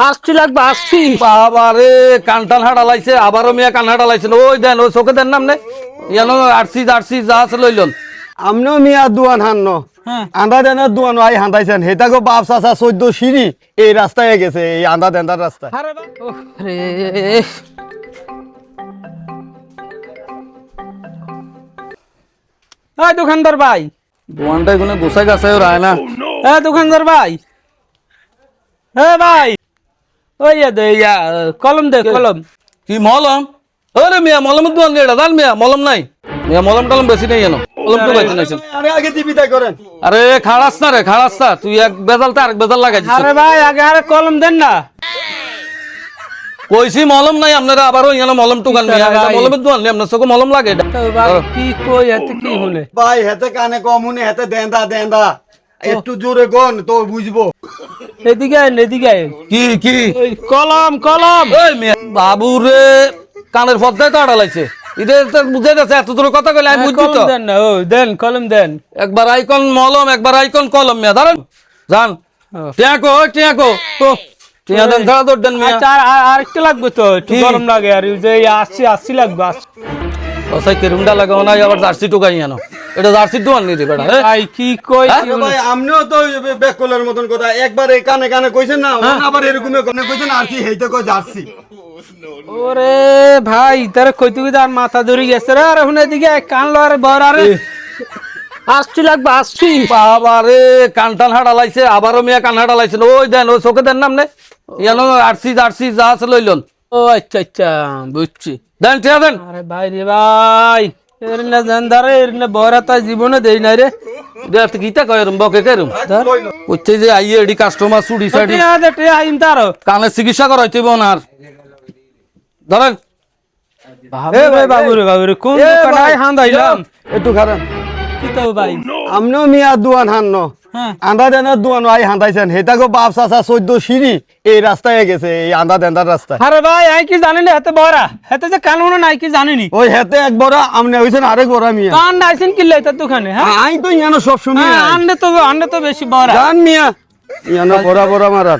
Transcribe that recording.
আসছি লাগবে আসছি। বাবারে কানটান হাড়া লাইছে আবারও মিয়া কান হাড়া লাইছেন ওই দেন ওই চোখে দেন নাম নে ইয়ানো আরসি যা আছে লইলন আমনো মিয়া দুয়ান হান্ন হ্যাঁ। আন্দা দেনার দুয়ান আই হান্দাইছেন হেতাগো বাপ চাচা 14 সিঁড়ি এই রাস্তায় গেছে এই আন্দা দেনার রাস্তা। আরে বা ওহ রে এই দোকানদার ভাই, দোয়ানটা এখানে গোসাই গাছায় রায় না এই দোকানদার ভাই, ভাই ওই দে কলম দে কলম। কি মলম ওরে মিয়া মলমের দোয়ান এটা জান মিয়া মলম নাই মিয়া মলম টলম বেশি নেই জানো মলম তো পাইতে নাইছেন। আরে আগে দিবিদায় করেন। আরে খাড়াস না রে খাড়াস না তুই এক বেজাল তো আরেক বেজাল লাগাই দিছিস আরে ভাই আগে আরে কলম দেন না। কইছি মলম নাই আপনারা আবারও ইয়ানো মলম টুকান মিয়া এটা ভাই। মলমের দোয়ান আপনার চোখে মলম লাগে এটা তো ভাই কি কই এতে কি হলে? ভাই হেতে কানে কম হুনে হেতে দেন্দা দেন্দা একটু জোরে গন তো বুঝবো। এদিকে আইন এদিকে আইন। কি ওই কলম কলম। ওই মিয়া বাবু রে কানের পর্দায় তো আড়ালাইছে এটা তো বুঝাই যাচ্ছে এত দূর কথা কইলে আমি বুঝছি কলম তো দেন না, ও দেন কলম দেন। একবার আইকন মলম একবার আইকন কলম মিয়া ধরেন জান টিয়াকো টিয়া দেন ধরা দৌড় দেন মিয়া আচ্ছা আর একটু লাগবে তো একটু কি? গরম লাগে আর ওই যে আসছি আসছি লাগবে আসছি। ওসাই কেরুমটা লাগাও না আবার জার্সি টুকাই আনো এটা জার্সি দোয়ান নি রে বেটা হ্যাঁ ভাই কি কই হ্যাঁ? কি আরে হলো? ভাই আমনেও তো বেকলের মতন কথা একবার এই কানে কানে কইছেন না আবার এরকম কানে কইছেন আর কি হেইতে কই যাচ্ছি। ওরে ভাই তার কইতে কইতে আর মাথা ধরে গেছে রে। আর এখন এদিকে কানলো আরে বড় আরে আসছি লাগবে আসছি। বাবারে কানটান হাড়া লাইছে আবারও মিয়া কান হাড়া লাইছেন ওই দেন ওই চোখে দেন নাম নে ইয়ানো আরসি যা আছে লইলন ও আচ্ছা আচ্ছা বুঝছি। দেন টিয়া দেন আরে ভাই রে ভাই এরনে জানদারে এরনে বড় তা জীবনে দেই না রে। দেখ গীতা কয়রম বকে কেরম হচ্ছে যে আইয়ে এডি কাস্টমার সুডি সাইডি টিয়া দে টিয়া আইন তারো। কানের চিকিৎসা করাইতে না আর ধরেন এ ভাই বাবু রে কোন দোকানে হান্দাইলাম একটু খারাপ কি তো ভাই। আমনো মিয়া দুয়ান হান্ন হ্যাঁ। আন্দা দেনার দুয়ান আই হান্দাইছেন হেতাগো বাপ চাচা 14 সিঁড়ি এই রাস্তায় গেছে এই আন্দা দেনার রাস্তা। আরে ভাই আই কি জানি না হাতে বড়া হাতে যে কানুন নাই কি জানিনি। ওই হেতে এক বড় আমনে হইছেন আরেক বড় মিয়া। কান নাইছেন কি লাইতা দোকানে হ্যাঁ? আই তো ইয়ানো সব শুনি হ্যাঁ আন্ডে তো বেশি বড়া। জান মিয়া ইয়ানো বড় বড় মারার